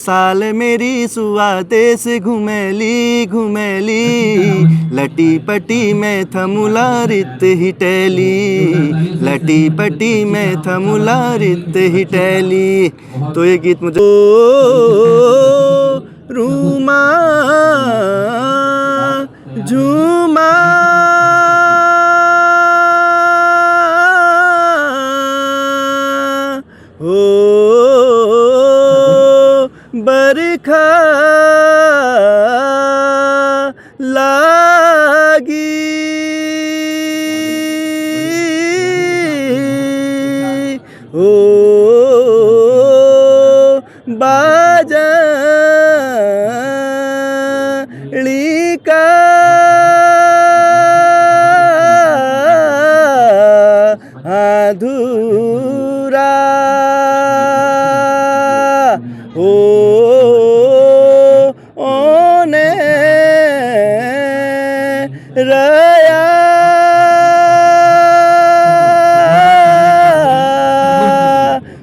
साल मेरी सुआते से घुमेली घुमेली, लटी पटी में थमुला रित हिटेली, लटी पटी में थमुला रित हिटेली। तो ये गीत मुझे रूमा झूमा हो बरखा लागी हो बाजड़ी का अधूरा हो ओने रया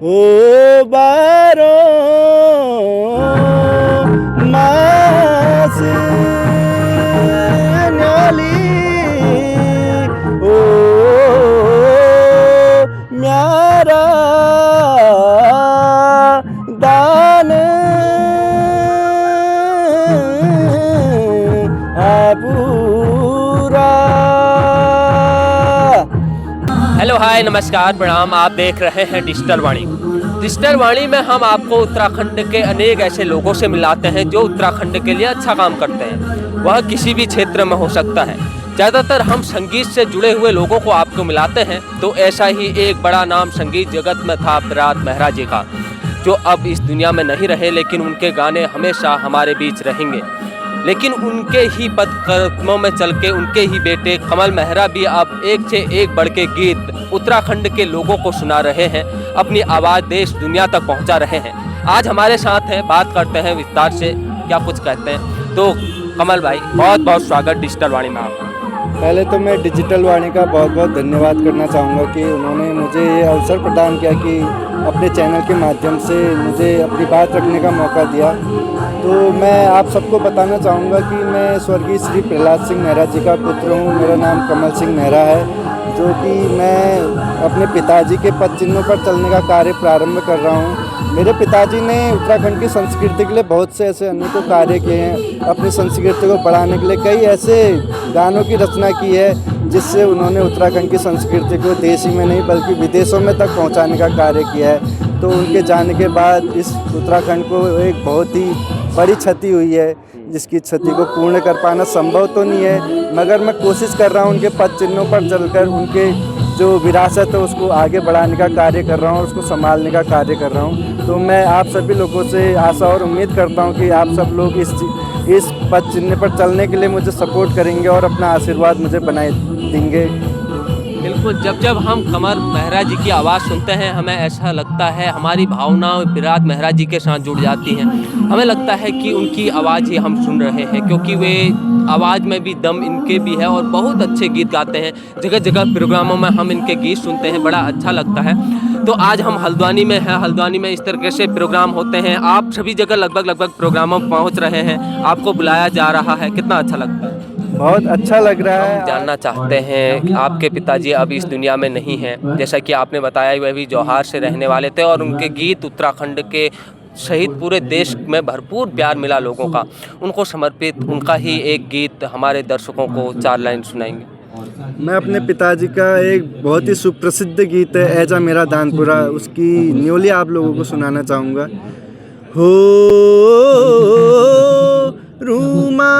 ओ बारो मास न्याली ओ म्यारा दान पूरा। हेलो हाय नमस्कार प्रणाम। आप देख रहे हैं डिजिटल वाणी। डिजिटल वाणी में हम आपको उत्तराखंड के अनेक ऐसे लोगों से मिलाते हैं जो उत्तराखंड के लिए अच्छा काम करते हैं। वह किसी भी क्षेत्र में हो सकता है। ज़्यादातर हम संगीत से जुड़े हुए लोगों को आपको मिलाते हैं। तो ऐसा ही एक बड़ा नाम संगीत जगत में था विराट मेहरा जी का, जो अब इस दुनिया में नहीं रहे, लेकिन उनके गाने हमेशा हमारे बीच रहेंगे। लेकिन उनके ही पदकदमों में चल के उनके ही बेटे कमल मेहरा भी अब एक से एक बढ़ के गीत उत्तराखंड के लोगों को सुना रहे हैं, अपनी आवाज़ देश दुनिया तक पहुंचा रहे हैं। आज हमारे साथ हैं, बात करते हैं विस्तार से, क्या कुछ कहते हैं। तो कमल भाई, बहुत बहुत स्वागत डिजिटल वाणी में आपका। पहले तो मैं डिजिटल वाणी का बहुत बहुत धन्यवाद करना चाहूँगा कि उन्होंने मुझे ये अवसर प्रदान किया कि अपने चैनल के माध्यम से मुझे अपनी बात रखने का मौका दिया। तो मैं आप सबको बताना चाहूँगा कि मैं स्वर्गीय श्री प्रहलाद सिंह मेहरा जी का पुत्र हूँ। मेरा नाम कमल सिंह मेहरा है, जो कि मैं अपने पिताजी के पद चिन्हों पर चलने का कार्य प्रारंभ कर रहा हूँ। मेरे पिताजी ने उत्तराखंड की संस्कृति के लिए बहुत से ऐसे अनेकों कार्य किए हैं। अपनी संस्कृति को बढ़ाने के लिए कई ऐसे गानों की रचना की है, जिससे उन्होंने उत्तराखंड की संस्कृति को देश ही में नहीं बल्कि विदेशों में तक पहुंचाने का कार्य किया है। तो उनके जाने के बाद इस उत्तराखंड को एक बहुत ही बड़ी क्षति हुई है, जिसकी क्षति को पूर्ण कर पाना संभव तो नहीं है, मगर मैं कोशिश कर रहा हूँ उनके पद चिन्हों पर चलकर उनके जो विरासत है उसको आगे बढ़ाने का कार्य कर रहा हूँ, उसको संभालने का कार्य कर रहा हूँ। तो मैं आप सभी लोगों से आशा और उम्मीद करता हूँ कि आप सब लोग इस पद चिन्ह पर चलने के लिए मुझे सपोर्ट करेंगे और अपना आशीर्वाद मुझे बनाए देंगे। बिल्कुल, जब जब हम कमल मेहरा जी की आवाज़ सुनते हैं, हमें ऐसा लगता है हमारी भावनाएं विराट मेहरा जी के साथ जुड़ जाती हैं। हमें लगता है कि उनकी आवाज़ ही हम सुन रहे हैं, क्योंकि वे आवाज़ में भी दम इनके भी है और बहुत अच्छे गीत गाते हैं। जगह जगह प्रोग्रामों में हम इनके गीत सुनते हैं, बड़ा अच्छा लगता है। तो आज हम हल्द्वानी में हैं। हल्द्वानी में इस तरीके से प्रोग्राम होते हैं, आप सभी जगह लगभग प्रोग्रामों में पहुँच रहे हैं, आपको बुलाया जा रहा है, कितना अच्छा लगता है। बहुत अच्छा लग रहा है। जानना चाहते हैं कि आपके पिताजी अब इस दुनिया में नहीं हैं, जैसा कि आपने बताया वह भी जौहार से रहने वाले थे और उनके गीत उत्तराखंड के सहित पूरे देश में भरपूर प्यार मिला लोगों का। उनको समर्पित उनका ही एक गीत हमारे दर्शकों को 4 लाइन सुनाएंगे। मैं अपने पिताजी का एक बहुत ही सुप्रसिद्ध गीत है ऐजा मेरा दानपुरा, उसकी न्योली आप लोगों को सुनाना चाहूँगा। हो रूमा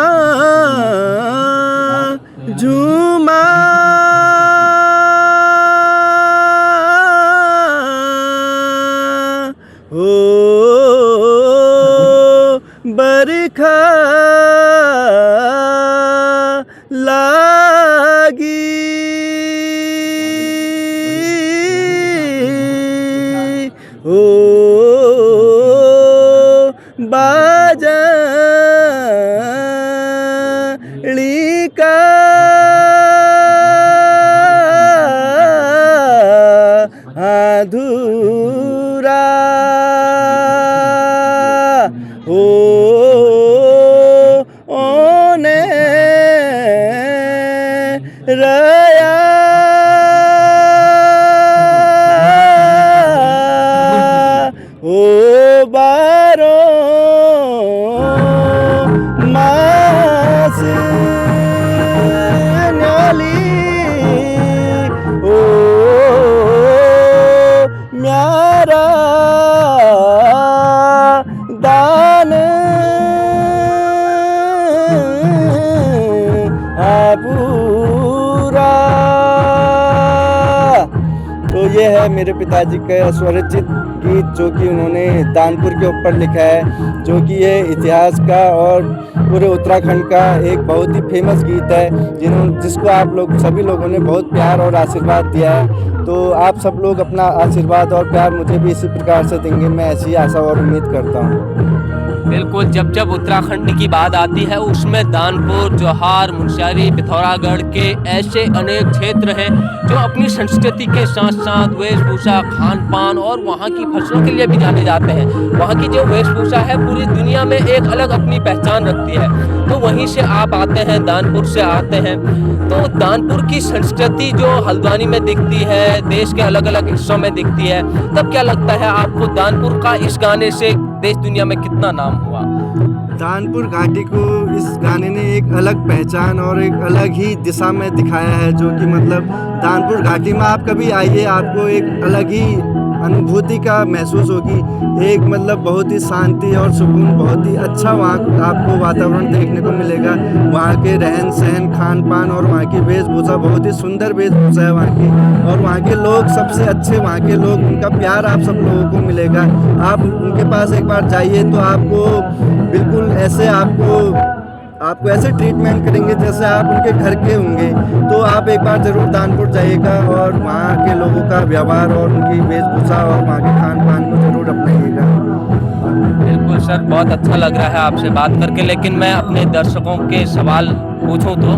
झूमा हो बरखा लागी हो बाजड़ी का अधूरा हो ओने रया ओ बारो मास न्याली ओ म्यारा दान पूरा। तो ये है मेरे पिताजी का स्वरचित गीत जो कि उन्होंने दानपुर के ऊपर लिखा है, जो कि ये इतिहास का और पूरे उत्तराखंड का एक बहुत ही फेमस गीत है जिसको आप लोग सभी लोगों ने बहुत प्यार और आशीर्वाद दिया है। तो आप सब लोग अपना आशीर्वाद और प्यार मुझे भी इसी प्रकार से देंगे, मैं ऐसी आशा और उम्मीद करता हूँ। बिल्कुल, जब जब उत्तराखंड की बात आती है उसमें दानपुर, जौहार, मुनस्यारी, पिथौरागढ़ के ऐसे अनेक क्षेत्र हैं जो अपनी संस्कृति के साथ साथ वेशभूषा, खान पान और वहाँ की फसलों के लिए भी जाने जाते हैं। वहाँ की जो वेशभूषा है पूरी दुनिया में एक अलग अपनी पहचान रखती है। तो वहीं से आप आते हैं, दानपुर से आते हैं, तो दानपुर की संस्कृति जो हल्द्वानी में दिखती है, देश के अलग अलग हिस्सों में दिखती है, तब क्या लगता है आपको दानपुर का इस गाने से देश दुनिया में कितना नाम हुआ? दानपुर घाटी को इस गाने ने एक अलग पहचान और एक अलग ही दिशा में दिखाया है, जो कि मतलब दानपुर घाटी में आप कभी आइए, आपको एक अलग ही अनुभूति का महसूस होगी। एक मतलब बहुत ही शांति और सुकून, बहुत ही अच्छा वहाँ आपको वातावरण देखने को मिलेगा। वहाँ के रहन सहन, खान पान और वहाँ की वेशभूषा, बहुत ही सुंदर वेशभूषा है वहाँ की। और वहाँ के लोग सबसे अच्छे, वहाँ के लोग, उनका प्यार आप सब लोगों को मिलेगा। आप उनके पास एक बार जाइए तो आपको बिल्कुल ऐसे आपको ऐसे ट्रीटमेंट करेंगे जैसे आप उनके घर के होंगे। तो आप एक बार ज़रूर दानपुर जाइएगा और वहाँ के लोगों का व्यवहार और उनकी वेशभूषा और वहाँ के खान पान को ज़रूर अपनाइएगा। बिल्कुल सर, बहुत अच्छा लग रहा है आपसे बात करके, लेकिन मैं अपने दर्शकों के सवाल पूछूं तो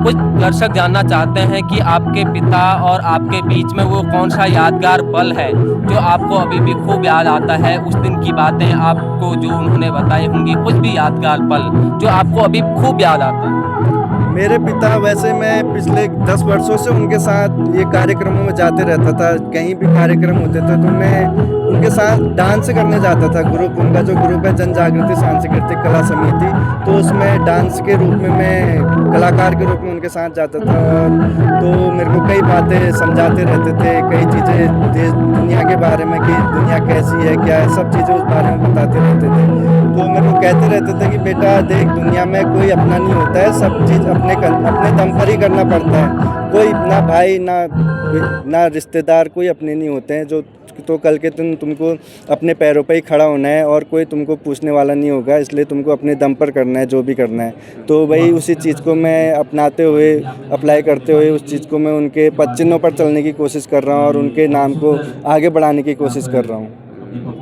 कुछ दर्शक जानना चाहते हैं कि आपके पिता और आपके बीच में वो कौन सा यादगार पल है जो आपको अभी भी खूब याद आता है, उस दिन की बातें आपको जो उन्होंने बताई होंगी, कुछ भी यादगार पल जो आपको अभी खूब याद आता है। मेरे पिता, वैसे मैं पिछले 10 वर्षों से उनके साथ ये कार्यक्रमों में जाते रहता था। कहीं भी कार्यक्रम होते थे तो मैं उनके साथ डांस करने जाता था। उनका जो ग्रुप है जन जागृति सांस्कृतिक कला समिति, तो उसमें डांस के रूप में मैं कलाकार के रूप में उनके साथ जाता था। और तो मेरे को कई बातें समझाते रहते थे, कई चीज़ें देश दुनिया के बारे में कि दुनिया कैसी है, क्या है, सब चीज़ें उस बारे में बताते रहते थे। तो मेरे को कहते रहते थे कि बेटा देख, दुनिया में कोई अपना नहीं होता है, सब चीज़ अपने दम पर ही करना पड़ता है। कोई ना भाई ना रिश्तेदार, कोई अपने नहीं होते हैं। जो तो कल के तुमको अपने पैरों पर ही खड़ा होना है और कोई तुमको पूछने वाला नहीं होगा, इसलिए तुमको अपने दम पर करना है जो भी करना है। तो वही उसी चीज़ को मैं अपनाते हुए, अप्लाई करते हुए, उस चीज़ को मैं उनके पद चिन्हों पर चलने की कोशिश कर रहा हूँ और उनके नाम को आगे बढ़ाने की कोशिश कर रहा हूँ।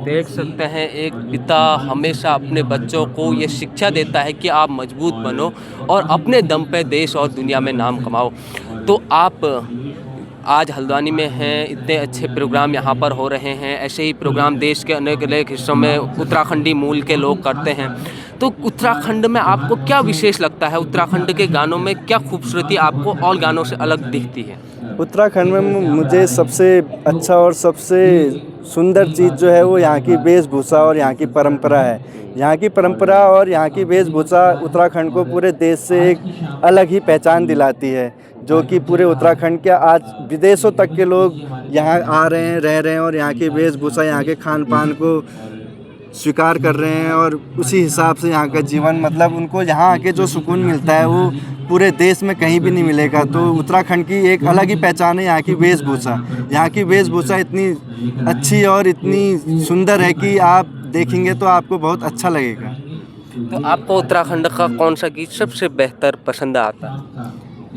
देख सकते हैं एक पिता हमेशा अपने बच्चों को ये शिक्षा देता है कि आप मजबूत बनो और अपने दम पे देश और दुनिया में नाम कमाओ। तो आप आज हल्द्वानी में हैं, इतने अच्छे प्रोग्राम यहाँ पर हो रहे हैं, ऐसे ही प्रोग्राम देश के अनेक अनेक हिस्सों में उत्तराखंडी मूल के लोग करते हैं। तो उत्तराखंड में आपको क्या विशेष लगता है? उत्तराखंड के गानों में क्या खूबसूरती आपको और गानों से अलग दिखती है? उत्तराखंड में मुझे सबसे अच्छा और सबसे सुंदर चीज़ जो है वो यहाँ की वेशभूषा और यहाँ की परंपरा है। यहाँ की परंपरा और यहाँ की वेशभूषा उत्तराखंड को पूरे देश से एक अलग ही पहचान दिलाती है, जो कि पूरे उत्तराखंड के आज विदेशों तक के लोग यहाँ आ रहे हैं, रह रहे हैं और यहाँ की वेशभूषा, यहाँ के खान पान को स्वीकार कर रहे हैं। और उसी हिसाब से यहाँ का जीवन, मतलब उनको यहाँ आके जो सुकून मिलता है वो पूरे देश में कहीं भी नहीं मिलेगा। तो उत्तराखंड की एक अलग ही पहचान है यहाँ की वेशभूषा। यहाँ की वेशभूषा इतनी अच्छी और इतनी सुंदर है कि आप देखेंगे तो आपको बहुत अच्छा लगेगा। तो आपको उत्तराखंड का कौन सा गीत सबसे बेहतर पसंद आता है?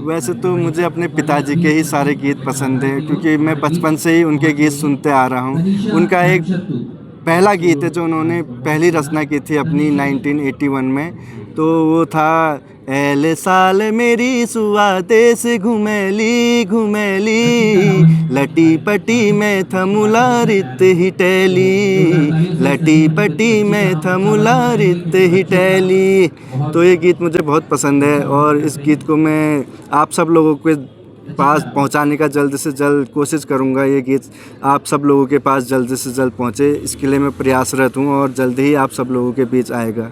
वैसे तो मुझे अपने पिताजी के ही सारे गीत पसंद हैं, क्योंकि मैं बचपन से ही उनके गीत सुनते आ रहा हूँ। उनका एक पहला गीत है जो उन्होंने पहली रचना की थी अपनी 1981 में, तो वो था एले साल मेरी सुआ देश घुमेली घुमेली, लटी पटी में थमुला रित ही टैली, लटी पटी में थमुला रित ही टैली। तो ये गीत मुझे बहुत पसंद है और इस गीत को मैं आप सब लोगों के पास पहुंचाने का जल्द से जल्द कोशिश करूंगा। ये गीत आप सब लोगों के पास जल्द से जल्द पहुंचे, इसके लिए मैं प्रयासरत हूं और जल्द ही आप सब लोगों के बीच आएगा।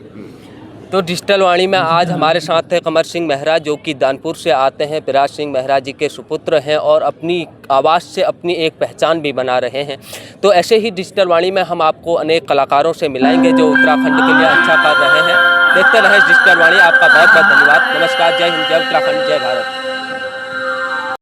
तो डिजिटल वाणी में आज हमारे साथ है कमर सिंह मेहरा, जो कि दानपुर से आते हैं, विराज सिंह मेहरा जी के सुपुत्र हैं और अपनी आवाज़ से अपनी एक पहचान भी बना रहे हैं। तो ऐसे ही डिजिटल वाणी में हम आपको अनेक कलाकारों से मिलाएंगे जो उत्तराखंड के लिए अच्छा कर रहे हैं। देखते रहें डिजिटल वाणी। आपका बहुत बहुत धन्यवाद। नमस्कार, जय हिंद, जय उत्तराखंड, जय भारत।